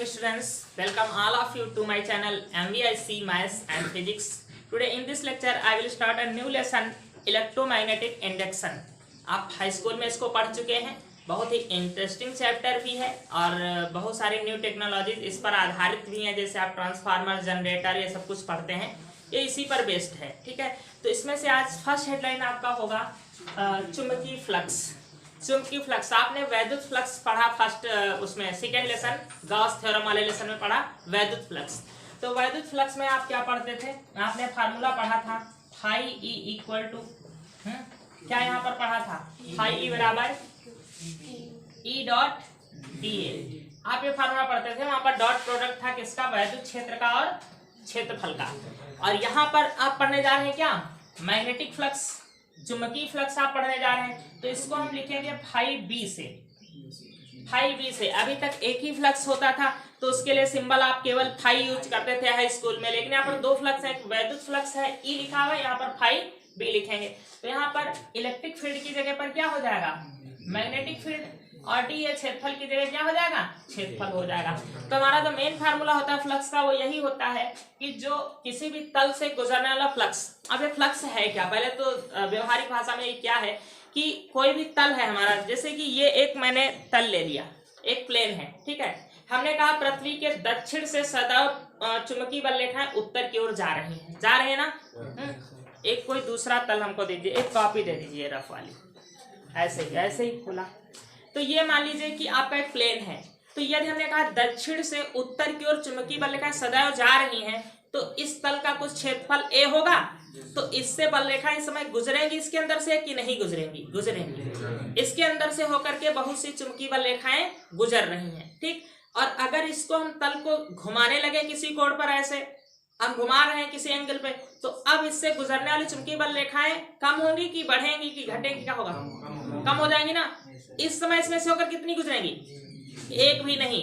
morning students, welcome all of you to my channel MVIC Maths and Physics. Today in this lecture I will start a new lesson electromagnetic induction. आप high school में इसको पढ़ चुके हैं, बहुत ही interesting chapter भी है और बहुत सारी न्यू टेक्नोलॉजीज इस पर आधारित भी हैं, जैसे आप ट्रांसफार्मर, जनरेटर, ये सब कुछ पढ़ते हैं, ये इसी पर बेस्ड है। ठीक है, तो इसमें से आज फर्स्ट हेडलाइन आपका होगा चुंबकीय फ्लक्स। चुंबकीय फ्लक्स आपने वैद्युत फ्लक्स पढ़ा फर्स्ट, उसमें सेकेंड लेसन गॉस थ्योरम वाले लेसन में पढ़ा वैद्युत फ्लक्स। तो वैद्युत फ्लक्स में आप क्या पढ़ते थे? आपने फार्मूला पढ़ा था फाई ई इक्वल टू, क्या यहाँ पर पढ़ा था? फाई ई बराबर ई डॉट डी ए। आप ये फार्मूला पढ़ते थे, वहां पर डॉट प्रोडक्ट था किसका? वैद्युत क्षेत्र का और क्षेत्रफल का। और यहाँ पर आप पढ़ने जा रहे हैं क्या? मैग्नेटिक फ्लक्स, चुंबकीय फ्लक्स आप पढ़ने जा रहे हैं। तो इसको हम लिखेंगे फाई बी से। फाई बी से अभी तक एक ही फ्लक्स होता था, तो उसके लिए सिंबल आप केवल फाई यूज करते थे हाई स्कूल में, लेकिन यहाँ पर दो फ्लक्स है, एक वैद्युत फ्लक्स है ई लिखा हुआ है, यहाँ पर फाई बी लिखेंगे। तो यहाँ पर इलेक्ट्रिक फील्ड की जगह पर क्या हो जाएगा? मैग्नेटिक फील्ड, और डी ये क्षेत्रफल की जगह क्या हो जाएगा? क्षेत्रफल हो जाएगा। तो हमारा जो मेन फार्मूला होता है फ्लक्स का वो यही होता है कि जो किसी भी तल से गुजरने वाला फ्लक्स। अब ये फ्लक्स है क्या? पहले तो व्यवहारिक भाषा में ये क्या है कि कोई भी तल है हमारा, जैसे कि ये एक मैंने तल ले लिया, एक प्लेन है, ठीक है। हमने कहा पृथ्वी के दक्षिण से सदैव चुंबकीय बल रेखाएं उत्तर की ओर जा रही हैं, जा रहे हैं ना। एक कोई दूसरा तल हमको दे दीजिए, एक कॉपी दे दीजिए रफ वाली, ऐसे ही खुला। तो ये मान लीजिए कि आपका एक प्लेन है, तो यदि हमने कहा दक्षिण से उत्तर की ओर चुंबकीय बल रेखाएं सदैव जा रही हैं, तो इस तल का कुछ क्षेत्रफल ए होगा। तो इससे बल रेखाएं इस समय गुजरेंगी इसके अंदर से कि नहीं गुजरेंगी? गुजरेंगी। इसके अंदर से होकर के बहुत सी चुंबकीय बल रेखाएं गुजर रही हैं, ठीक। और अगर इसको हम तल को घुमाने लगे किसी कोण पर, ऐसे हम घुमा रहे हैं किसी एंगल पे, तो अब इससे गुजरने वाली चुंबकीय बल रेखाएं कम होंगी कि बढ़ेंगी कि घटेंगी? क्या होगा? कम हो जाएंगी ना। इस समय इसमें से होकर कितनी गुजरेंगी? एक भी नहीं।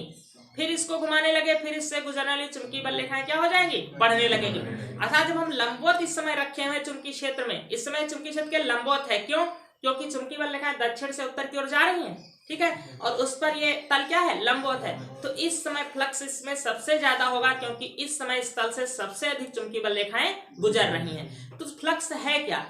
फिर इसको घुमाने लगे, फिर इससे गुजरने वाली चुंबकीय बल रेखाएं क्या हो जाएंगी? बढ़ने लगेंगी। अर्थात जब हम लंबवत इस समय रखे हुए चुंबकीय क्षेत्र में, इस समय चुंबकीय क्षेत्र के लंबवत है, क्यों? क्योंकि चुंबकीय बल रेखाएं दक्षिण से उत्तर की ओर जा रही हैं, ठीक है, और उस पर ये तल क्या है? लंबवत है। तो इस समय फ्लक्स इसमें सबसे ज्यादा होगा, क्योंकि इस समय इस तल से सबसे अधिक चुंबकीय बल रेखाएं गुजर रही हैं। तो फ्लक्स है क्या?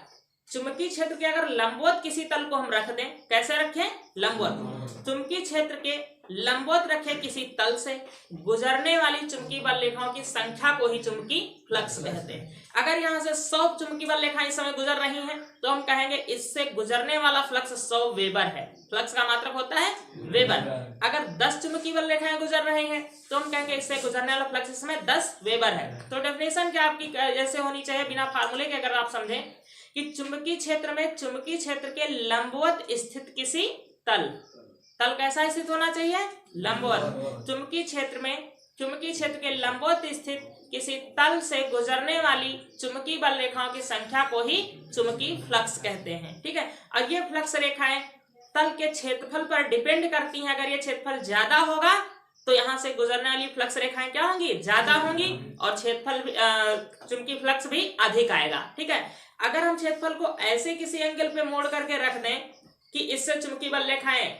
चुंबकीय क्षेत्र के अगर लंबवत किसी तल को हम रख दें, कैसे रखें? लंबवत। चुंबकीय क्षेत्र के लंबवत रखे किसी तल से गुजरने वाली चुंबकीय बल रेखाओं की संख्या को ही चुंबकीय फ्लक्स कहते हैं। अगर यहाँ से 100 चुंबकीय बल रेखाएं इस समय गुजर रही हैं, तो हम कहेंगे इससे गुजरने वाला फ्लक्स 100 वेबर है। फ्लक्स का मात्रक होता है वेबर। अगर 10 चुंबकीय बल रेखाएं गुजर रहे हैं, तो हम कहेंगे इससे गुजरने वाला फ्लक्स इस समय 10 वेबर है। तो डेफिनेशन क्या आपकी जैसे होनी चाहिए, बिना फार्मूले के अगर आप समझें कि चुंबकीय क्षेत्र में चुंबकीय क्षेत्र के लंबवत स्थित किसी तल कैसा स्थित होना चाहिए? लंबवत। चुंबकीय क्षेत्र में चुंबकीय क्षेत्र के लंबवत स्थित किसी तल से गुजरने वाली चुंबकीय बल रेखाओं की संख्या को ही चुंबकीय फ्लक्स कहते हैं, ठीक है। और ये फ्लक्स रेखाएं तल के क्षेत्रफल पर डिपेंड करती हैं। अगर ये क्षेत्रफल ज्यादा होगा तो यहाँ से गुजरने वाली फ्लक्स रेखाएं क्या होंगी? ज्यादा होंगी, और क्षेत्रफल चुंबकीय फ्लक्स भी अधिक आएगा, ठीक है। अगर हम क्षेत्रफल को ऐसे किसी एंगल पे मोड़ करके रख दें कि इससे चुंबकीय बल रेखाएं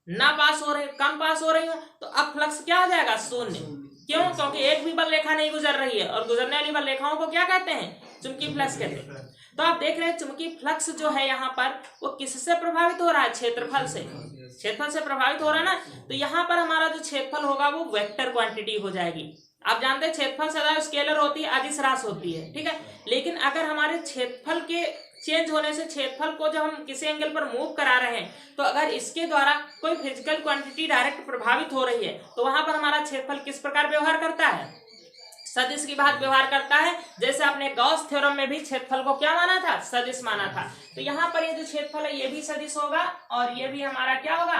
ना पास हो रही, कम पास हो रही हो, तो अब फ्लक्स क्या हो जाएगा? शून्य। क्यों? क्योंकि एक भी बल रेखा नहीं गुजर रही है, और गुजरने वाली बल रेखाओं को क्या कहते हैं? चुंबकीय फ्लक्स कहते हैं। तो आप देख रहे हैं चुंबकीय फ्लक्स जो है यहाँ पर वो किससे प्रभावित हो रहा है? क्षेत्रफल से। क्षेत्रफल से प्रभावित हो रहा है ना। तो यहाँ पर हमारा जो क्षेत्रफल होगा वो वेक्टर क्वांटिटी हो जाएगी। आप जानते हैं क्षेत्रफल सदैव स्केलर होती है, अदिश राशि होती है, ठीक है। लेकिन अगर हमारे क्षेत्रफल के चेंज होने से क्षेत्रफल को जब हम किसी एंगल पर मूव करा रहे हैं, तो अगर इसके द्वारा कोई फिजिकल क्वांटिटी डायरेक्ट प्रभावित हो रही है, तो वहां पर हमारा क्षेत्रफल किस प्रकार व्यवहार करता है? सदिश की बात व्यवहार करता है। जैसे आपने गॉस थ्योरम में भी क्षेत्रफल को क्या माना था? सदिश माना था। तो यहाँ पर ये जो क्षेत्रफल है ये भी सदिश होगा, और ये भी हमारा क्या होगा?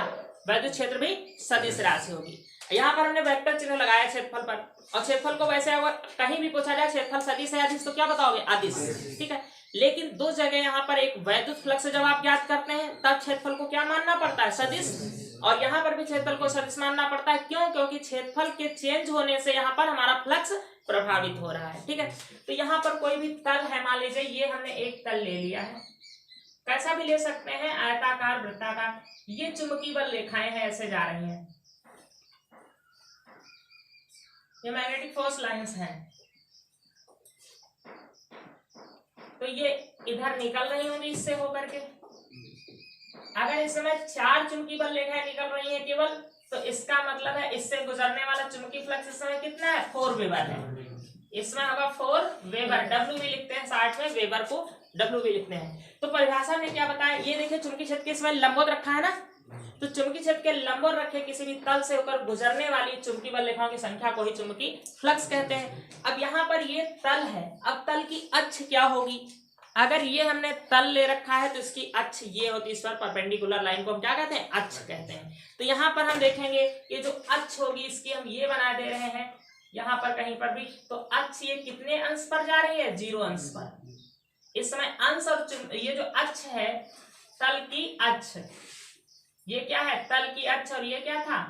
वैद्युत क्षेत्र भी सदिश राशि होगी। यहाँ पर हमने वेक्टर चिन्ह लगाया क्षेत्रफल पर, और क्षेत्रफल को वैसे अगर कहीं भी पूछा जाए क्षेत्रफल सदिश है अदिश, तो क्या बताओगे? अदिश, ठीक है। लेकिन दो जगह यहाँ पर एक वैद्युत फ्लक्स जब आप ज्ञात करते हैं तब क्षेत्रफल को क्या मानना पड़ता है? सदिश। और यहाँ पर भी क्षेत्रफल को सदिश मानना पड़ता है। क्यों? क्योंकि क्षेत्रफल के चेंज होने से यहाँ पर हमारा फ्लक्स प्रभावित हो रहा है, ठीक है। तो यहाँ पर कोई भी तल है, मान लीजिए ये हमने एक तल ले लिया है, कैसा भी ले सकते हैं, आयताकार, वृत्ताकार। ये चुंबकीय बल रेखाएं हैं, ऐसे जा रही हैं। ये मैग्नेटिक फोर्स लाइंस हैं, तो ये इधर निकल रही होंगी इससे होकर के। अगर इस समय 4 चुंबकीय बल रेखाएं निकल रही हैं केवल, तो इसका मतलब है इससे गुजरने वाला चुंबकीय फ्लक्स इस समय कितना है, 4 वेबर है। इसमें होगा 4 वेबर, डब्ल्यू भी लिखते हैं साथ में, वेबर को डब्ल्यू भी लिखते हैं। तो परिभाषा में क्या बताया, ये देखिए चुंबकीय क्षेत्र के इस समय लंबवत रखा है ना, तो चुंबकीय क्षेत्र के लंबवत रखे किसी भी तल से होकर गुजरने वाली चुंबकीय बल रेखाओं की संख्या को ही चुंबकीय फ्लक्स कहते हैं। अब यहाँ पर ये तल है, अब तल की अक्ष क्या होगी, अगर ये हमने तल ले रखा है तो इसकी अक्ष ये होती है, इस पर परपेंडिकुलर लाइन को हम क्या कहते हैं, अक्ष कहते हैं। तो यहाँ पर हम देखेंगे ये जो अक्ष होगी इसकी हम ये बना दे रहे हैं यहाँ पर कहीं पर भी, तो अक्ष ये कितने अंश पर जा रही है, 0 अंश पर। इस समय अंश और ये जो अक्ष है तल की अक्ष, ये क्या है, तल की अक्ष, और ये क्या था,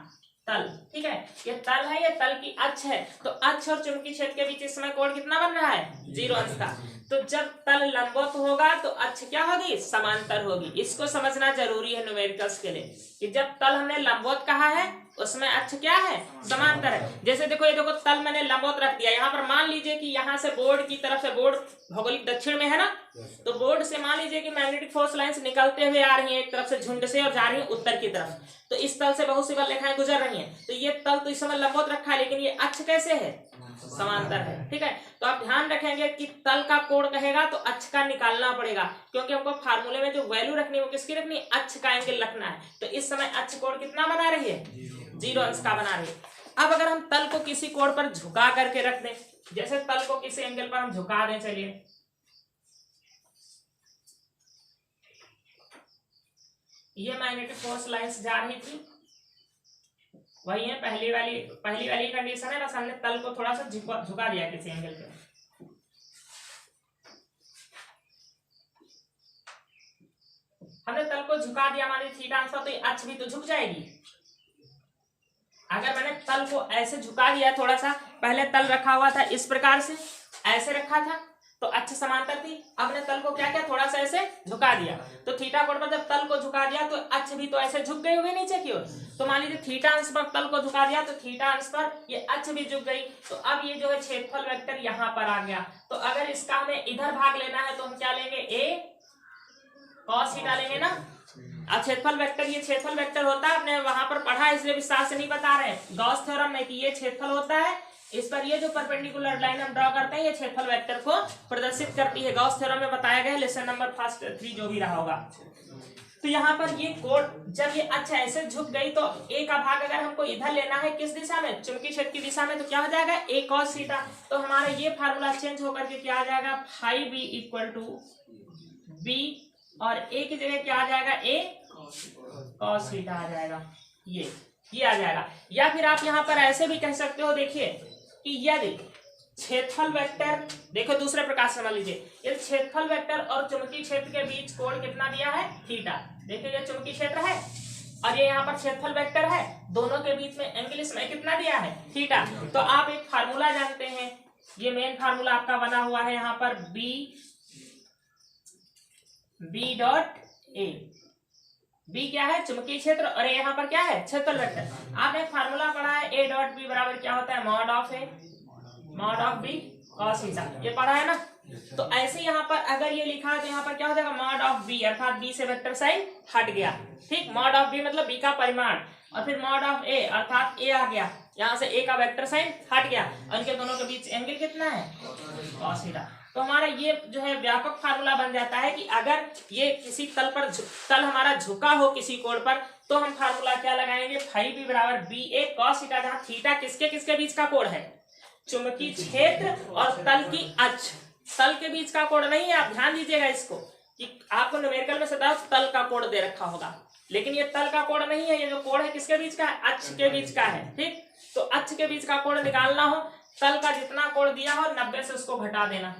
तल, ठीक है, ये तल है, ये तल की अक्ष है। तो अक्ष और चुंबकीय क्षेत्र के बीच इस समय कोण कितना बन रहा है, 0 अंश का। तो जब तल लंबवत होगा तो अक्ष क्या होगी, समांतर होगी। इसको समझना जरूरी है न्यूमेरिकल्स के लिए कि जब तल हमने लंबवत कहा है उसमें अक्ष क्या है, समांतर है। जैसे देखो, ये देखो तल मैंने लंबवत रख दिया, यहाँ पर मान लीजिए कि यहाँ से बोर्ड की तरफ से, बोर्ड भौगोलिक दक्षिण में है ना, तो बोर्ड से मान लीजिए कि मैग्नेटिक फोर्स लाइंस निकलते हुए आ रही हैं एक तरफ से झुंड से और जा रही है उत्तर की तरफ, तो इस तल से बहुत सी बल रेखाएं गुजर रही हैं। तो ये तल तो इस समय लंबवत रखा है, लेकिन ये अक्ष कैसे है, समांतर है, ठीक है। तो आप ध्यान रखेंगे कि तल का कोण कहेगा तो अक्ष का निकालना पड़ेगा, क्योंकि हमको फार्मूले में जो वैल्यू रखनी है वो किसकी रखनी है, अक्ष का एंगल रखना है। तो इस समय अक्ष कोण कितना बना रही है, 0 अंश का बना रही है। अब अगर हम तल को किसी कोण पर झुका करके रख दें, जैसे तल को किसी एंगल पर हम झुका दें, चलिए ये मैग्नेटिक फोर्स लाइंस जा रही थी, वही है पहली वाली कंडीशन है, बस हमने तल को थोड़ा सा झुका दिया किसी एंगल पे। हमने तल को झुका दिया, मान लीजिए थीटा अंश पर, तो ये अक्ष भी तो झुक जाएगी। अगर मैंने तल को ऐसे झुका दिया, थोड़ा सा पहले तल रखा हुआ था इस प्रकार से, ऐसे रखा था तो अक्ष समांतर थी, अब ने तल को क्या किया, थोड़ा सा ऐसे झुका दिया, तो थीटा कोण पर जब तल को झुका दिया तो अक्ष भी तो ऐसे झुक गई होगी नीचे की ओर। तो मान लीजिए थीटा अंश पर तल को झुका दिया तो थीटा अंश पर ये अक्ष भी झुक गई। तो अब ये जो है क्षेत्रफल वेक्टर यहाँ पर आ गया। तो अगर इसका हमें इधर भाग लेना है तो हम क्या लेंगे, a cos थीटा लेंगे ना। अब क्षेत्रफल वेक्टर, ये क्षेत्रफल वेक्टर होता है, आपने वहां पर पढ़ा है इसलिए विस्तार से नहीं बता रहे, गॉस थ्योरम में कि ये क्षेत्रफल होता है, इस पर ये जो परपेंडिकुलर लाइन हम ड्रॉ करते हैं ये क्षेत्रफल वेक्टर को प्रदर्शित करती है। गॉस थ्योरम में बताया गया है, लेसन नंबर फर्स्ट 3 जो भी रहा होगा। तो यहाँ पर ये कोण जब ये अक्ष ऐसे झुक गई तो a का भाग अगर हमको इधर लेना है किस दिशा में, चुंबकीय क्षेत्र की दिशा में, तो क्या हो जाएगा, a cos थीटा। तो हमारा ये फार्मूला चेंज होकर के क्या आ जाएगा, phi b equal to b, और a की जगह क्या आ जाएगा, a cos थीटा आ जाएगा, ये आ जाएगा। या फिर आप यहाँ पर ऐसे भी कह सकते हो, देखिए कि यदि क्षेत्रफल वेक्टर, देखो दूसरे प्रकार से समझ लीजिए, यदि क्षेत्रफल वेक्टर और चुंबकीय क्षेत्र के बीच कोण कितना दिया है, थीटा। देखिए ये चुंबकीय क्षेत्र है और ये यहाँ पर क्षेत्रफल वेक्टर है, दोनों के बीच में एंगल इसमें कितना दिया है, थीटा। तो आप एक फार्मूला जानते हैं, ये मेन फार्मूला आपका बना हुआ है यहाँ पर, बी डॉट ए। बी क्या है, चुंबकीय क्षेत्र, और यहाँ पर क्या है, क्षेत्रफल वेक्टर। आपने एक फार्मूला पढ़ा है, ए डॉट बी बराबर क्या होता है, mod of A mod of B cos theta, ये पढ़ा है ना। तो ऐसे यहाँ पर अगर ये लिखा है तो यहाँ पर क्या हो जाएगा, मॉड ऑफ बी, अर्थात बी से वेक्टर साइन हट गया, ठीक। मॉड ऑफ बी मतलब बी का परिमाण, और फिर मॉड ऑफ ए अर्थात ए आ गया, यहाँ से ए का वेक्टर साइन हट गया, और इनके दोनों के बीच एंगल कितना है, कॉस थीटा। तो हमारा ये जो है व्यापक फार्मूला बन जाता है कि अगर ये किसी तल पर तल हमारा झुका हो किसी कोण पर, तो हम फार्मूला क्या लगाएंगे, फाई बी बराबर बी ए कॉस थीटा, जहाँ थीटा किसके किसके बीच का कोण है, चुंबकीय क्षेत्र और तल की अक्ष, तल के बीच का कोण नहीं है। आप ध्यान दीजिएगा इसको कि आपको न्यूमेरिकल में सदा तल का कोण दे रखा होगा, लेकिन ये तल का कोण नहीं है, ये जो कोण है किसके बीच का है, अक्ष के बीच का है, ठीक। तो अक्ष के बीच का कोण निकालना हो, तल का जितना कोण दिया हो 90 से उसको घटा देना।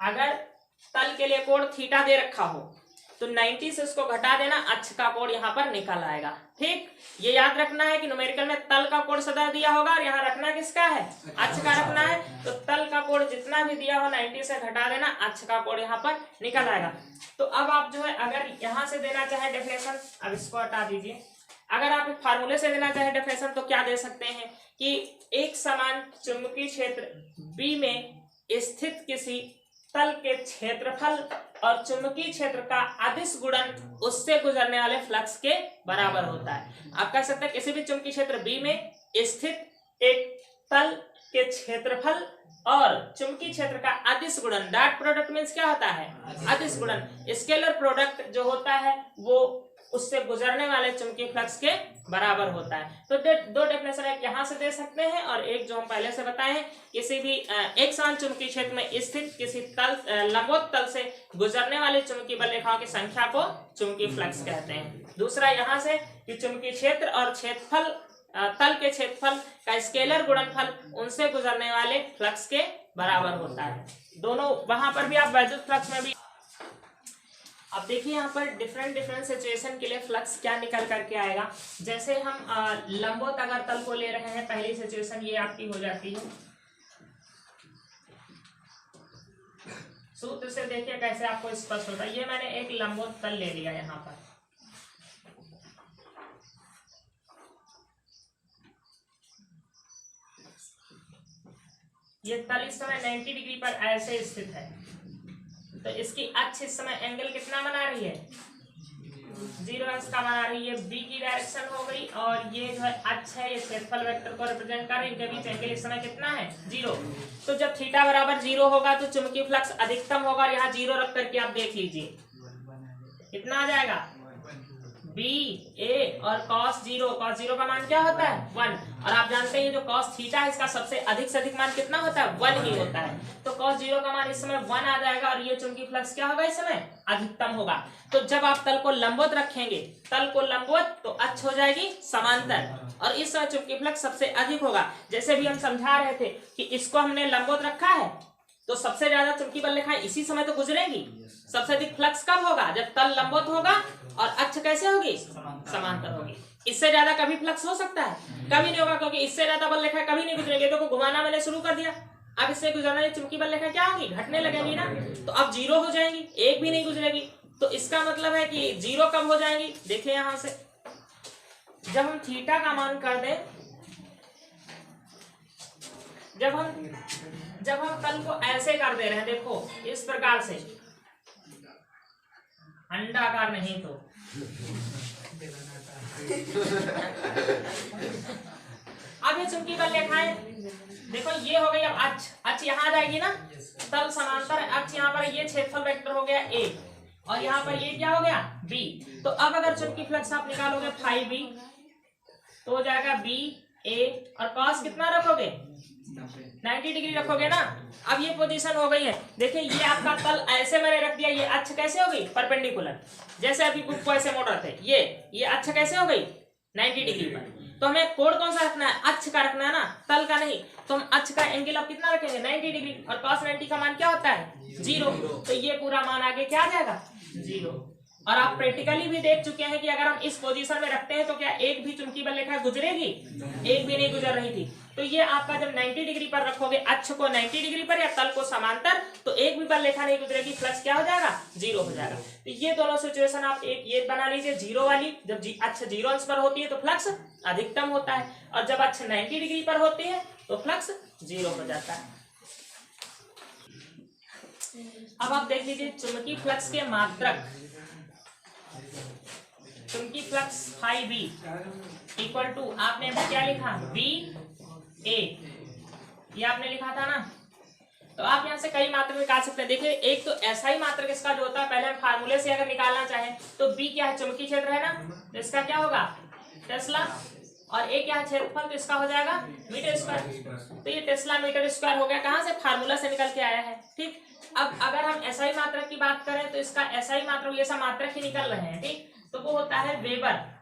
अगर तल के लिए कोण थीटा दे रखा हो तो 90 से उसको घटा देना, अक्ष का कोण यहाँ पर निकल आएगा, ठीक। ये याद रखना है कि न्यूमेरिकल में तल का कोण सदा दिया होगा और यहाँ रखना किसका है, अक्ष का रखना है। तो तल का कोण जितना भी दिया हो 90 से घटा देना, अक्ष का कोण यहाँ पर निकल आएगा। तो अब आप जो है अगर यहाँ से देना चाहे डेफिनेशन, अब इसको हटा दीजिए, अगर आप फार्मूले से देना चाहे डेफिनेशन तो क्या दे सकते हैं कि एक समान चुंबकीय क्षेत्र बी में स्थित किसी तल के क्षेत्रफल और चुंबकीय क्षेत्र का अदिश गुणन उससे गुजरने वाले फ्लक्स के बराबर होता है। आप कह सकते हैं किसी भी चुंबकीय क्षेत्र बी में स्थित एक तल के क्षेत्रफल और चुंबकीय क्षेत्र का अदिश गुणन, डॉट प्रोडक्ट मींस क्या होता है, अदिश गुणन, स्केलर प्रोडक्ट जो होता है वो उससे गुजरने वाले चुंबकीय फ्लक्स के बराबर होता है। तो दो डेफिनेशन एक यहाँ से दे सकते हैं और एक जो हम पहले से बताए हैं, किसी भी एक समान चुंबकीय क्षेत्र में स्थित किसी तल लंबवत तल से गुजरने वाले चुंबकीय बल रेखाओं की संख्या को चुंबकीय फ्लक्स कहते हैं। दूसरा यहाँ से कि चुंबकीय क्षेत्र और क्षेत्रफल तल के क्षेत्रफल का स्केलर गुणनफल उनसे गुजरने वाले फ्लक्स के बराबर होता है। दोनों वहां पर भी आप वैद्युत फ्लक्स में भी अब देखिए यहाँ पर डिफरेंट सिचुएशन के लिए फ्लक्स क्या निकल करके आएगा। जैसे हम लंबवत अगर तल को ले रहे हैं, पहली सिचुएशन ये आपकी हो जाती है। सूत्र से देखिए कैसे आपको स्पष्ट होता है। ये मैंने एक लंबवत तल ले लिया यहाँ पर, ये तल इस समय 90 डिग्री पर ऐसे स्थित है, तो इसकी अक्ष इस समय एंगल कितना बना रही है, 0 अंश का बना रही है। बी की डायरेक्शन हो गई और ये जो है अक्ष है, ये क्षेत्रफल वेक्टर को रिप्रेजेंट कर रही है। इनके बीच एंगल इस समय कितना है, 0। तो जब थीटा बराबर 0 होगा तो चुंबकीय फ्लक्स अधिकतम होगा। और यहाँ 0 रख करके आप देख लीजिए कितना आ जाएगा, बी ए और cos 0 का मान क्या होता है, 1। और आप जानते हैं जो cos थीटा है इसका सबसे अधिक से अधिक मान कितना होता है, 1 ही होता है। तो cos 0 का मान इस समय 1 आ जाएगा और ये चुंबकीय फ्लक्स क्या होगा, इस समय अधिकतम होगा। तो जब आप तल को लंबवत रखेंगे, तल को लंबवत, तो अक्ष हो जाएगी समांतर और इस समय चुंबकीय फ्लक्स सबसे अधिक होगा। जैसे भी हम समझा रहे थे कि इसको हमने लंबवत रखा है तो सबसे ज्यादा चुंबकीय बल रेखाएं इसी समय तो गुजरेंगी। सबसे अधिक फ्लक्स कब होगा, जब तल लंबवत होगा और अक्ष कैसे होगी, समांतर होगी। इससे ज्यादा कभी फ्लक्स हो सकता है, कभी नहीं होगा, क्योंकि इससे ज्यादा बल रेखा कभी नहीं गुजरेगी। तो घुमाना मैंने शुरू कर दिया, अब इससे गुजरने चुंबकीय बल रेखा क्या होगी, घटने लगेगी ना, तो अब 0 हो जाएंगी, एक भी नहीं गुजरेगी। तो इसका मतलब है कि 0 कब हो जाएंगी, देखिए यहां से जब हम थीटा का मान कर दें, जब हम तल को ऐसे कर दे रहे हैं, देखो इस प्रकार से, अंडाकार नहीं तो अब ये चुंबकीय बल रेखाएं देखो ये हो गई। अब अक्ष यहाँ आ जाएगी ना, तल समांतर अक्ष यहाँ पर, ये क्षेत्रफल वेक्टर हो गया A और यहाँ पर ये क्या हो गया B। तो अब अगर चुंबकीय फ्लक्स आप निकालोगे फाई B तो हो जाएगा B A और cos कितना रखोगे, 90 डिग्री रखोगे ना। अब ये पोजीशन हो गई है, देखिए ये आपका तल ऐसे मैंने रख दिया, ये अक्ष कैसे हो गई, परपेंडिकुलर। जैसे अभी बुक को ऐसे मोड़ रहे थे, ये अक्ष कैसे हो गई 90 डिग्री पर। तो हमें कोण कौन सा रखना है, अक्ष का रखना है ना, तल का नहीं। तो हम अक्ष का एंगल अब कितना रखेंगे, 90 डिग्री और cos 90 का मान क्या होता है, 0। तो ये पूरा मान आगे क्या आ जाएगा, 0। और आप प्रैक्टिकली भी देख चुके हैं कि अगर हम इस पोजीशन में रखते हैं तो क्या एक भी चुंबकीय बल रेखा गुजरेगी, एक भी नहीं गुजर रही थी। तो ये आपका जब 90 डिग्री पर रखोगे, अक्ष को 90 डिग्री पर या तल को समांतर, तो एक भी बल रेखा नहीं गुजरेगी, फ्लक्स क्या हो जाएगा, 0 हो जाएगा। तो ये दोनों सिचुएशन आप एक ये बना लीजिए 0 वाली, जब अक्ष 0 अंश पर होती है तो फ्लक्स अधिकतम होता है, और जब अक्ष 90 डिग्री पर होती है तो फ्लक्स 0 हो जाता है। अब आप देख लीजिए चुंबकीय फ्लक्स के मात्रक, चुंबकीय flux phi B equal to, आपने अभी क्या लिखा, बी ए, ये आपने लिखा था ना। तो आप यहाँ से कई मात्रक निकाल सकते हैं। देखिए एक तो ऐसा ही मात्रक इसका जो होता है, पहले हम फार्मूले से अगर निकालना चाहें तो बी क्या है, चुंबकीय क्षेत्र है ना, तो इसका क्या होगा, टेस्ला, और ए क्या है, क्षेत्रफल, तो इसका हो जाएगा मीटर स्क्वायर। तो ये टेस्ला मीटर स्क्वायर हो गया, कहाँ से, फार्मूला से निकल के आया है। ठीक, अब अगर हम एसआई मात्रक की बात करें तो इसका एसआई मात्रक, ये सब मात्रक ही निकल रहे हैं। ठीक, तो वो होता है वेबर।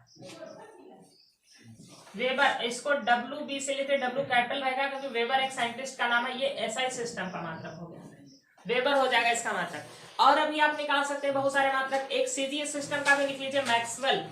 इसको WB से लेते, W कैपिटल रहेगा क्योंकि वेबर एक साइंटिस्ट का नाम है। ये एसआई सिस्टम का मात्रक हो गया, वेबर हो जाएगा इसका मात्रक। और अभी आप निकाल सकते हैं बहुत सारे मात्रक, एक सीजीएस सिस्टम का भी लिख लीजिए, मैक्सवेल।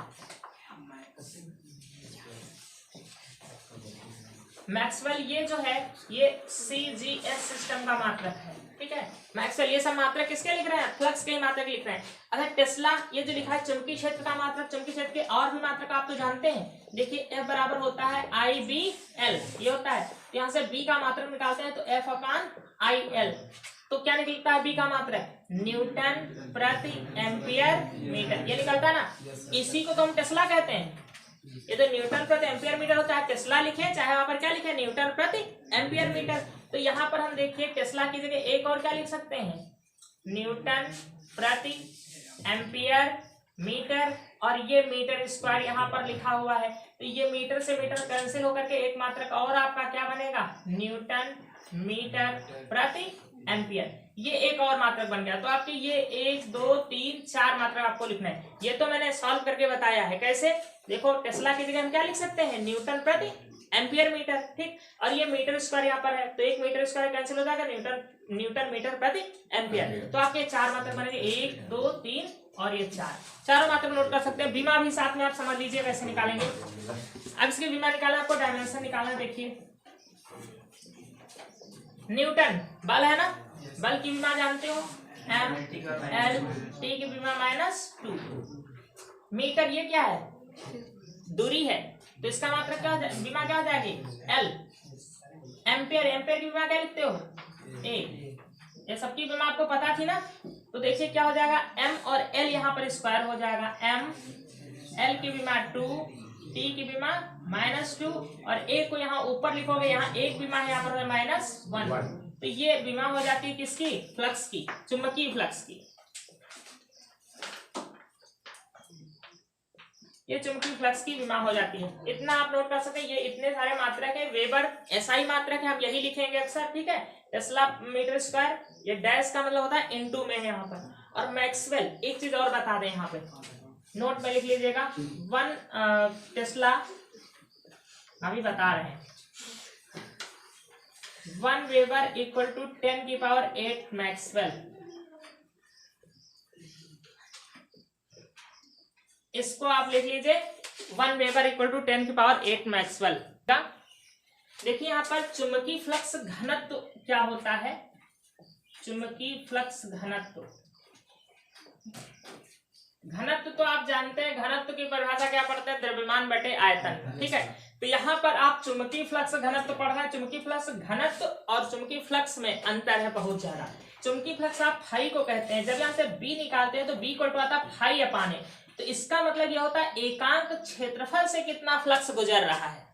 मैक्सवेल ये जो है ये CGS सिस्टम का मात्रक है, ठीक है। मैक्सवेल ये सब मात्रक किसके लिख रहे हैं, फ्लक्स के मात्रक लिख रहे हैं। अच्छा टेस्ला ये जो लिखा है चुंबकीय क्षेत्र का मात्रक, चुंबकीय क्षेत्र के और भी मात्रक आप तो जानते हैं। देखिए F बराबर होता है IBL, ये होता है। तो यहाँ से B का मात्रक निकालते हैं तो F/IL, तो क्या निकलता है B का मात्रक, न्यूटन प्रति एम्पियर मीटर, ये निकलता है ना। इसी को तो हम टेस्ला कहते हैं। ये तो न्यूटन प्रति एम्पियर मीटर होता है, टेस्ला लिखे चाहे वहां पर क्या लिखे, न्यूटन प्रति एम्पियर मीटर। तो यहाँ पर हम देखिए टेस्ला की जगह एक और क्या लिख सकते हैं, न्यूटन प्रति एम्पियर मीटर, और ये मीटर स्क्वायर यहाँ पर लिखा हुआ है। तो ये मीटर से मीटर कैंसिल होकर के एक मात्रक और आपका क्या बनेगा, न्यूटन मीटर प्रति एम्पियर, ये एक और मात्रक बन गया। तो आपके ये 1 2 3 4 मात्रक आपको लिखना है। ये तो मैंने सॉल्व करके बताया है कैसे। देखो टेस्ला की जगह हम क्या लिख सकते हैं, न्यूटन प्रति एम्पियर मीटर, ठीक। और ये मीटर स्क्वायर यहाँ पर है तो एक मीटर स्क्वायर कैंसिल हो जाएगा, न्यूटन मीटर प्रति एम्पियर। तो आपके 4 मात्रक बनेंगे, 1 2 3 और ये 4, चारों मात्रक नोट कर सकते हैं। बीमा भी साथ में आप समझ लीजिए कैसे निकालेंगे। अब इसके बीमा निकालना, आपको डायमेंशन निकालना। देखिए न्यूटन बल है ना, बल की बीमा जानते हो, M/L, T की बीमा -2, मीटर ये क्या है, दूरी है, तो इसका मात्रक क्या बीमा क्या हो जाएगी, L, एम्पियर, एम्पियर की बीमा क्या लिखते हो, A, ये सबकी बीमा आपको पता थी ना। तो देखिए क्या हो जाएगा, M और L यहाँ पर स्क्वायर हो जाएगा, M, L की बीमा 2, T की बीमा -2, और A को यहाँ ऊपर लिखोगे, यहाँ एक बीमा है यहाँ पर -1। तो ये बीमा हो जाती है किसकी, फ्लक्स की, चुंबकीय फ्लक्स की। ये चुंबकीय फ्लक्स की बीमा हो जाती है। इतना आप नोट कर सकते हैं। ये इतने सारे मात्रक है, वेबर SI मात्रक है, हम यही लिखेंगे अक्सर, ठीक है। टेस्ला मीटर स्क्वायर, ये डैश का मतलब होता है इनटू में है यहाँ पर। और मैक्सवेल, एक चीज और बता दें यहाँ पे, नोट में लिख लीजिएगा, 1 टेस्ला, अभी बता रहे हैं, 1 वेबर इक्वल टू 10⁸ मैक्सवेल। इसको आप लिख लीजिए, 1 वेबर इक्वल टू 10⁸ मैक्सवेल का। देखिए यहाँ पर चुंबकीय फ्लक्स घनत्व क्या होता है, चुंबकीय फ्लक्स घनत्व, घनत्व तो आप जानते हैं, घनत्व की परिभाषा क्या पढ़ते हैं, द्रव्यमान बटे आयतन, ठीक है। तो यहाँ पर आप चुंबकीय फ्लक्स घनत्व पढ़ रहे हैं। चुंबकीय फ्लक्स घनत्व और चुंबकीय फ्लक्स में अंतर है बहुत ज्यादा। चुंबकीय फ्लक्स आप फाई को कहते हैं, जब यहाँ से बी निकालते हैं तो बी को आता है φ/a, तो इसका मतलब यह होता है एकांक क्षेत्रफल से कितना फ्लक्स गुजर रहा है,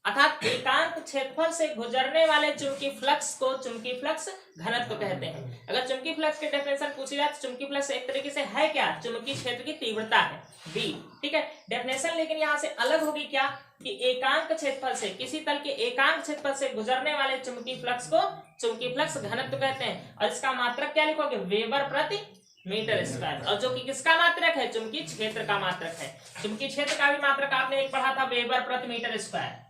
अर्थात एकांक क्षेत्रफल से गुजरने वाले चुंबकीय फ्लक्स को चुंबकीय फ्लक्स घनत्व कहते हैं। अगर चुंबकीय फ्लक्स की डेफिनेशन पूछी जाए तो चुंबकीय फ्लक्स एक तरीके से है क्या, चुंबकीय क्षेत्र की तीव्रता है, बी, ठीक है डेफिनेशन। लेकिन यहाँ से अलग होगी क्या, कि एकांक क्षेत्रफल से, किसी तल के एकांक क्षेत्रफल से गुजरने वाले चुंबकीय फ्लक्स को चुंबकीय फ्लक्स घनत्व कहते हैं। और इसका मात्रक क्या लिखोगे, वेबर प्रति मीटर स्क्वायर, और जो कि किसका मात्रक है, चुंबकीय क्षेत्र का मात्रक है। चुंबकीय क्षेत्र का भी मात्रक आपने एक पढ़ा था, वेबर प्रति मीटर स्क्वायर।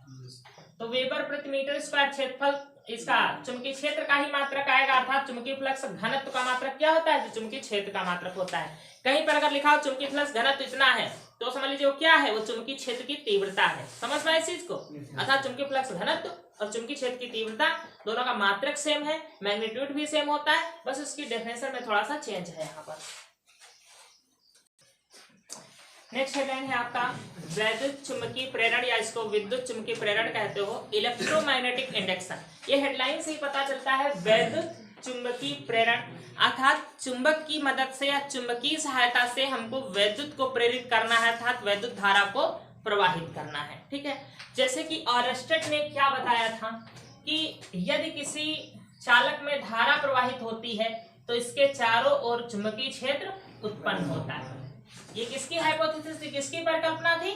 तो वेबर प्रति मीटर स्क्वायर क्षेत्रफल, इसका चुंबकीय क्षेत्र का ही मात्रक आएगा, अर्थात चुंबकीय फ्लक्स घनत्व का मात्रक क्या होता है, जो चुंबकीय क्षेत्र का मात्रक होता है। कहीं पर अगर लिखा हो चुंबकीय फ्लक्स घनत्व इतना है, तो समझ लीजिए वो क्या है, वो चुंबकीय क्षेत्र की तीव्रता है। समझ पाए इस चीज को, अर्थात चुंबकीय फ्लक्स घनत्व और चुंबकीय क्षेत्र की तीव्रता दोनों का मात्रक सेम है, मैग्नीट्यूड भी सेम होता है, बस उसकी डेफिनेशन में थोड़ा सा चेंज है यहाँ पर। नेक्स्ट हेडलाइन है आपका वैद्युत चुंबकीय प्रेरण, या इसको विद्युत चुंबकीय प्रेरण कहते हो, इलेक्ट्रोमैग्नेटिक इंडक्शन। ये हेडलाइन से ही पता चलता है, वैद्युत चुंबकीय प्रेरण अर्थात चुंबक की मदद से या चुंबकीय सहायता से हमको वैद्युत को प्रेरित करना है, अर्थात वैद्युत धारा को प्रवाहित करना है, ठीक है। जैसे कि ऑरस्टेड ने क्या बताया था कि यदि किसी चालक में धारा प्रवाहित होती है तो इसके चारों ओर चुंबकीय क्षेत्र उत्पन्न होता है। ये किसकी हाइपोथेसिस थी, किसकी परिकल्पना थी,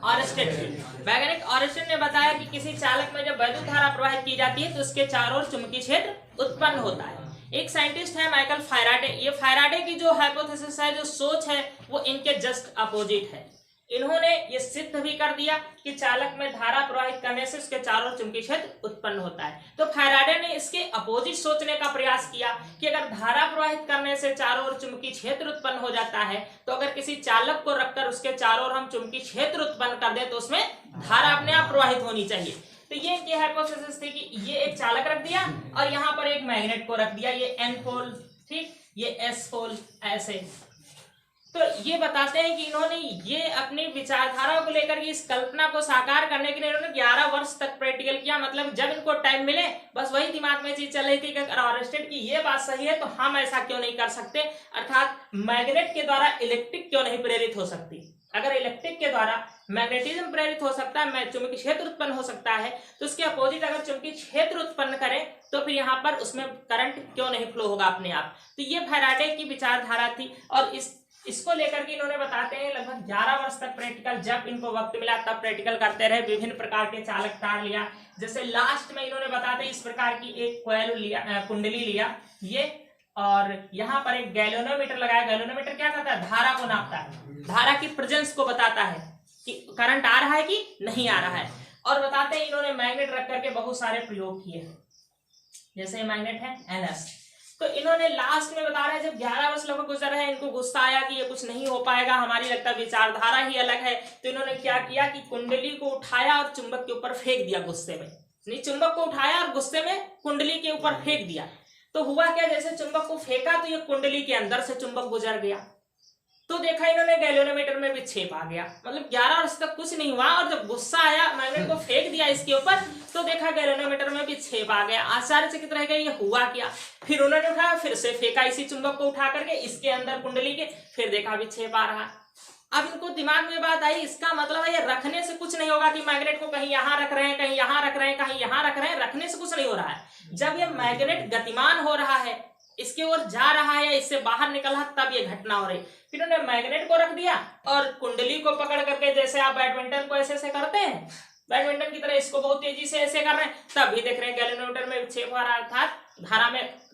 ऑरस्टेड की। वैज्ञानिक ऑरस्टेड ने बताया कि किसी चालक में जब वैद्युत धारा प्रवाहित की जाती है तो उसके चारों ओर चुंबकीय क्षेत्र उत्पन्न होता है। एक साइंटिस्ट है माइकल फैराडे, ये फैराडे की जो हाइपोथेसिस है, जो सोच है, वो इनके जस्ट अपोजिट है। इन्होंने ये सिद्ध भी कर दिया कि चालक में धारा प्रवाहित करने से उसके चारों ओर चुंबकीय क्षेत्र उत्पन्न होता है। तो फैराडे ने इसके अपोजिट सोचने का प्रयास किया कि अगर धारा प्रवाहित करने से चारों ओर चुंबकीय क्षेत्र उत्पन्न हो जाता है, तो अगर किसी चालक को रखकर उसके चारों ओर हम चुंबकीय क्षेत्र उत्पन्न कर दें तो उसमें धारा अपने आप प्रवाहित होनी चाहिए। तो ये इनकी हाइपोथेसिस थी कि ये एक चालक रख दिया और यहाँ पर एक मैग्नेट को रख दिया, ये N पोल, ठीक, ये S पोल, ऐसे। तो ये बताते हैं कि इन्होंने ये अपनी विचारधारा को लेकर के इस कल्पना को साकार करने के लिए इन्होंने 11 वर्ष तक प्रैक्टिकल किया। मतलब जब इनको टाइम मिले बस वही दिमाग में चीज चल रही थी कि अगर ऑरेस्टेड की ये बात सही है तो हम ऐसा क्यों नहीं कर सकते, अर्थात मैग्नेट के द्वारा इलेक्ट्रिक क्यों नहीं प्रेरित हो सकती। अगर इलेक्ट्रिक के द्वारा मैग्नेटिज्म प्रेरित हो सकता है, चुंबकीय क्षेत्र उत्पन्न हो सकता है, तो उसके अपोजिट अगर चुंबकीय क्षेत्र उत्पन्न करें तो फिर यहाँ पर उसमें करंट क्यों नहीं फ्लो होगा अपने आप। तो ये फैराडे की विचारधारा थी और इसको लेकर के इन्होंने बताते हैं लगभग 11 वर्ष तक प्रैक्टिकल, जब इनको वक्त मिला तब प्रैक्टिकल करते रहे, विभिन्न प्रकार के चालक तार लिया। जैसे लास्ट में इन्होंने बताते हैं इस प्रकार की एक कॉइल लिया, कुंडली लिया ये, और यहाँ पर एक गैल्वेनोमीटर लगाया। गैल्वेनोमीटर क्या करता है, धारा को नापता है, धारा की प्रेजेंस को बताता है कि करंट आ रहा है कि नहीं आ रहा है। और बताते हैं इन्होंने मैग्नेट रख करके बहुत सारे प्रयोग किए, जैसे मैग्नेट है NS। तो इन्होंने लास्ट में बता रहे हैं जब 11 वर्ष लगभग गुजर रहे हैं, इनको गुस्सा आया कि ये कुछ नहीं हो पाएगा, हमारी लगता विचारधारा ही अलग है। तो इन्होंने क्या किया कि कुंडली को उठाया और चुंबक के ऊपर फेंक दिया गुस्से में। नहीं, चुंबक को उठाया और गुस्से में कुंडली के ऊपर फेंक दिया। तो हुआ क्या, जैसे चुंबक को फेंका तो ये कुंडली के अंदर से चुंबक गुजर गया। तो देखा इन्होंने गैल्वेनोमीटर में विक्षेप आ गया। मतलब 11 वर्ष तक कुछ नहीं हुआ और जब गुस्सा आया मैग्नेट को फेंक दिया इसके ऊपर तो देखा गैल्वेनोमीटर में विक्षेप आ गया। आश्चर्यचकित रह गए ये हुआ क्या। फिर उन्होंने उठाया, फिर से फेंका इसी चुंबक को उठा करके इसके अंदर कुंडली के, फिर देखा विक्षेप आ रहा। अब इनको दिमाग में बात आई, इसका मतलब है ये रखने से कुछ नहीं होगा कि मैग्नेट को कहीं यहाँ रख रहे हैं, कहीं यहाँ रख रहे हैं, कहीं यहाँ रख रहे हैं, रखने से कुछ नहीं हो रहा है। जब ये मैग्नेट गतिमान हो रहा है, इसके ओर जा रहा है, इससे बाहर निकल रहा, तब ये घटना हो रही। फिर उन्होंने मैग्नेट को रख दिया और कुंडली को पकड़ करके, जैसे आप बैडमिंटन को ऐसे ऐसे करते हैं, बैडमिंटन की तरह इसको बहुत तेजी से ऐसे कर रहे हैं, तब भी देख रहे हैं गैल्वेनोमीटर में विक्षेप हो रहा है, अर्थात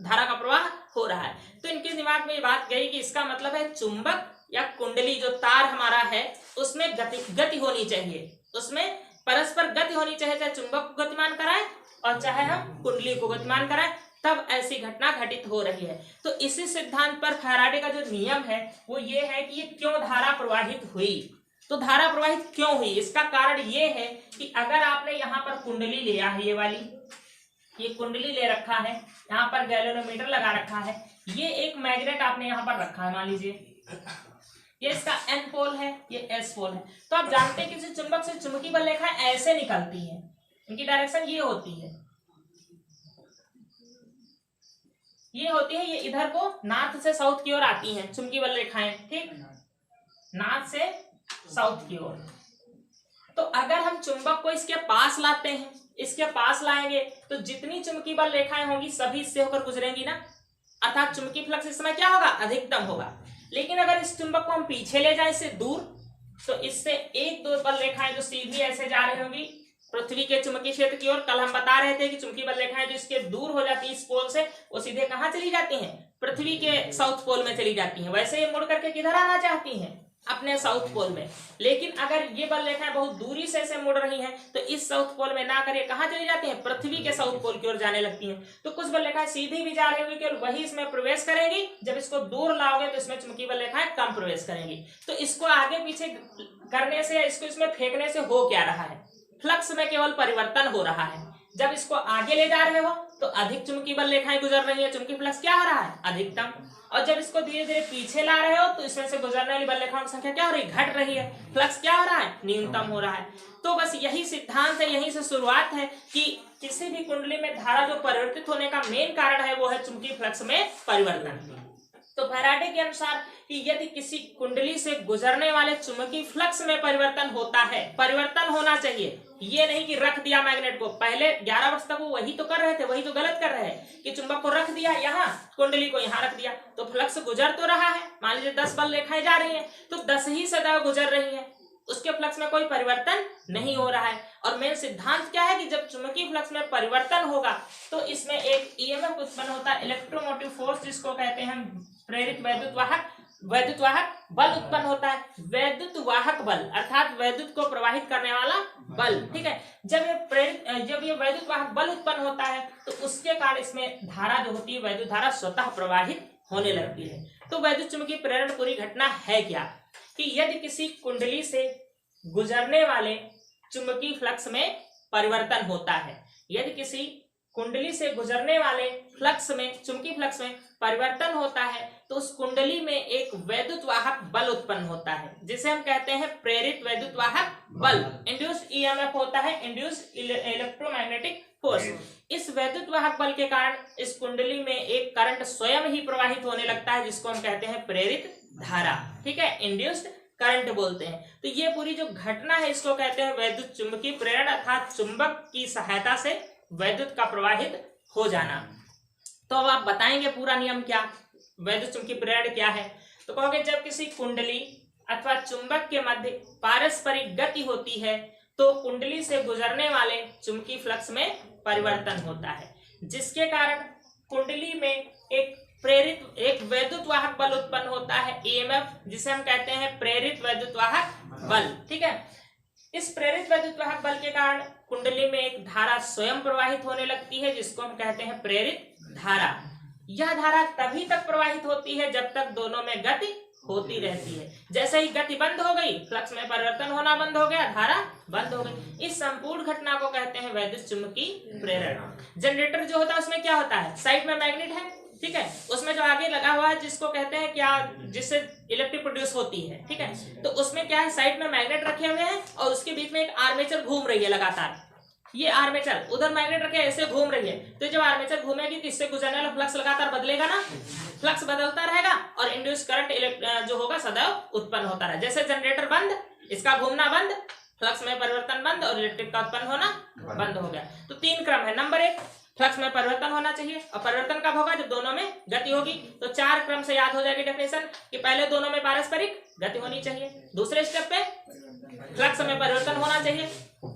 धारा का प्रवाह हो रहा है। तो इनके दिमाग में ये बात गई कि इसका मतलब है चुंबक या कुंडली जो तार हमारा है उसमें गति होनी चाहिए, उसमें परस्पर गति होनी चाहिए, चाहे चुंबक को गतिमान कराएं और चाहे हम कुंडली को गतिमान कराएं, तब ऐसी घटना घटित हो रही है। तो इसी सिद्धांत पर फैराडे का जो नियम है वो ये है कि ये क्यों धारा प्रवाहित हुई। तो धारा प्रवाहित क्यों हुई, इसका कारण ये है कि अगर आपने यहाँ पर कुंडली लिया है, ये वाली ये कुंडली ले रखा है, यहाँ पर गैल्वेनोमीटर लगा रखा है, ये एक मैग्नेट आपने यहाँ पर रखा है, मान लीजिए ये इसका N पोल है, ये S पोल है। तो आप जानते हैं कि चुंबक से चुंबकीय बल रेखा ऐसे निकलती है, इनकी डायरेक्शन ये होती है, ये होती है, ये इधर को नॉर्थ से साउथ की ओर आती हैं चुंबकीय बल रेखाएं, ठीक, नॉर्थ से साउथ की ओर। तो अगर हम चुंबक को इसके पास लाते हैं, इसके पास लाएंगे तो जितनी चुंबकीय बल रेखाएं होंगी सभी इससे होकर गुजरेंगी ना, अर्थात चुंबकीय फ्लक्स इस समय क्या होगा, अधिकतम होगा। लेकिन अगर इस चुंबक को हम पीछे ले जाए इससे दूर, तो इससे एक दो बल रेखाएं जो सीधी ऐसे जा रही होंगी पृथ्वी के चुंबकीय क्षेत्र की ओर। कल हम बता रहे थे कि चुंबकीय बल रेखाएं जो इसके दूर हो जाती है इस पोल से, वो सीधे कहाँ चली जाती हैं, पृथ्वी के साउथ पोल में चली जाती हैं। वैसे ये मुड़ करके किधर आना चाहती हैं, अपने साउथ पोल में। लेकिन अगर ये बल रेखाएं बहुत दूरी से ऐसे मुड़ रही हैं तो इस साउथ पोल में ना कर कहाँ चली जाती हैं, पृथ्वी के साउथ पोल की ओर जाने लगती हैं। तो कुछ बल रेखाएं सीधी भी जा रही होगी केवल वही इसमें प्रवेश करेंगी, जब इसको दूर लाओगे तो इसमें चुंबकीय बल रेखाएं कम प्रवेश करेंगी। तो इसको आगे पीछे करने से, इसको इसमें फेंकने से हो क्या रहा है, फ्लक्स में केवल परिवर्तन हो रहा है। जब इसको आगे ले जा रहे हो तो अधिक चुंबकीय बल रेखाएं गुजर रही है, चुंबकीय फ्लक्स क्या हो रहा है, अधिकतम। और जब इसको धीरे धीरे पीछे ला रहे हो तो इसमें से गुजरने वाली बल रेखाओं की संख्या क्या हो रही है, घट रही है, फ्लक्स क्या हो रहा है, न्यूनतम हो रहा है। तो बस यही सिद्धांत है, यहीं से शुरुआत है कि किसी भी कुंडली में धारा जो परिवर्तित होने का मेन कारण है वो है चुंबकीय फ्लक्स में परिवर्तन। तो फैराडे के अनुसार कि यदि किसी कुंडली से गुजरने वाले चुंबकीय फ्लक्स में परिवर्तन होता है, परिवर्तन होना चाहिए, ये नहीं कि रख दिया मैग्नेट को। पहले 11 वर्ष तक वो वही तो कर रहे थे, वही तो गलत कर रहे हैं कि चुंबक को रख दिया यहाँ, कुंडली को यहाँ रख दिया, तो फ्लक्स गुजर तो रहा है। मान लीजिए 10 बल रेखाएं जा रही हैं तो 10 ही सदैव गुजर रही है, उसके फ्लक्स में कोई परिवर्तन नहीं हो रहा है। और मेन सिद्धांत क्या है कि जब चुंबकीय फ्लक्स में परिवर्तन होगा तो इसमें एक ईएमएफ उत्पन्न होता है, इलेक्ट्रोमोटिव फोर्स जिसको कहते हैं हम, प्रेरित वैद्युत वाहक बल उत्पन्न होता है। वैद्युत वाहक बल अर्थात वैद्युत को प्रवाहित करने वाला बल, ठीक है। जब ये वैद्युत वाहक बल उत्पन्न होता है तो उसके कारण इसमें धारा जो होती है, वैद्युत धारा स्वतः प्रवाहित होने लगती है। तो वैद्युत चुंबकीय प्रेरण पूरी घटना है क्या कि यदि किसी कुंडली से गुजरने वाले चुंबकीय फ्लक्स में परिवर्तन होता है। यदि किसी कुंडली से गुजरने वाले फ्लक्स में, चुंबकीय फ्लक्स में परिवर्तन होता है तो उस कुंडली में एक वैद्युत वाहक बल उत्पन्न होता है, जिसे हम कहते हैं प्रेरित वैद्युत वाहक बल। इंड्यूस्ड ईएमएफ होता है इंड्यूस्ड इलेक्ट्रोमैग्नेटिक फोर्स। इस वैद्युत वाहक बल के कारण इस कुंडली में एक करंट स्वयं ही प्रवाहित होने लगता है, जिसको हम कहते हैं प्रेरित धारा। ठीक है, इंड्यूस्ड करंट बोलते हैं। तो ये पूरी जो घटना है इसको कहते हैं वैद्युत चुंबकीय प्रेरण, अर्थात चुंबक की सहायता से वैद्युत का प्रवाहित हो जाना। तो अब आप बताएंगे पूरा नियम क्या, वैद्युत चुंबकीय प्रेरण क्या है। तो कहोगे जब किसी कुंडली अथवा चुंबक के मध्य पारस्परिक गति होती है तो कुंडली से गुजरने वाले चुंबकीय फ्लक्स में परिवर्तन होता है, जिसके कारण कुंडली में एक वैद्युत वाहक बल उत्पन्न होता है ईएमएफ, जिसे हम कहते हैं प्रेरित वैद्युत वाहक बल। ठीक है, इस प्रेरित वैद्युत वाहक बल के कारण कुंडली में एक धारा स्वयं प्रवाहित होने लगती है, जिसको हम कहते हैं प्रेरित धारा। यह धारा तभी तक प्रवाहित होती है जब तक दोनों में गति होती रहती है। जैसे ही गति बंद हो गई, फ्लक्स में परिवर्तन होना बंद हो गया, धारा बंद हो गई। इस संपूर्ण घटना को कहते हैं वैद्युत चुंबकीय प्रेरण। जनरेटर जो होता है उसमें क्या होता है, साइड में मैग्नेट है, ठीक है, उसमें जो आगे लगा हुआ है जिसको कहते हैं क्या, जिससे इलेक्ट्रिक प्रोड्यूस होती है। ठीक है, तो उसमें क्या है, साइड में मैग्नेट रखे हुए हैं और उसके बीच में एक आर्मेचर घूम रही है लगातार। ये आर्मेचर, उधर मैग्नेट रखे ऐसे घूम रही है, तो जब आर्मेचर घूमेगी तो इससे गुजरने वाला फ्लक्स लगातार बदलेगा ना, फ्लक्स बदलता रहेगा और इंड्यूस करंट जो होगा सदैव उत्पन्न होता रहे। जैसे जनरेटर बंद, इसका घूमना बंद, फ्लक्स में परिवर्तन बंद और इलेक्ट्रिक का उत्पन्न होना बंद हो गया। तो 3 क्रम है। नंबर 1, फ्लक्स में परिवर्तन होना चाहिए और परिवर्तन कब होगा, जब दोनों में गति होगी। तो 4 क्रम से याद हो जाएगी डेफिनेशन कि पहले दोनों में पारस्परिक गति होनी चाहिए, दूसरे स्टेप पे फ्लक्स में परिवर्तन होना चाहिए,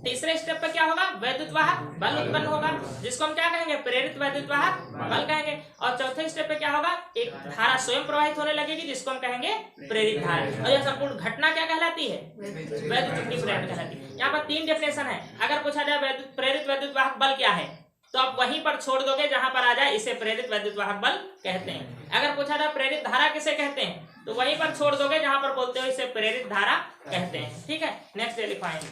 तीसरे स्टेप पे क्या होगा, वैद्युत वाहक बल उत्पन्न होगा, जिसको हम क्या कहेंगे, प्रेरित वैद्युत वाहक बल कहेंगे। और चौथे स्टेप पे क्या होगा, एक धारा स्वयं प्रवाहित होने लगेगी, जिसको हम कहेंगे प्रेरित धारा। और यह संपूर्ण घटना क्या कहलाती है, वैद्युत चुंबकीय प्रेरण कहलाती है। यहाँ पर 3 डेफिनेशन है। अगर पूछा जाए प्रेरित वैद्युत वाहक बल क्या है, तो आप वहीं पर छोड़ दोगे जहां पर आ जाए इसे प्रेरित वैद्युत वाहक बल कहते हैं। अगर पूछा जाए प्रेरित धारा किसे कहते हैं, तो वहीं पर छोड़ दोगे जहां पर बोलते हो इसे प्रेरित धारा कहते हैं। ठीक है, नेक्स्ट डे लिखवाएंगे।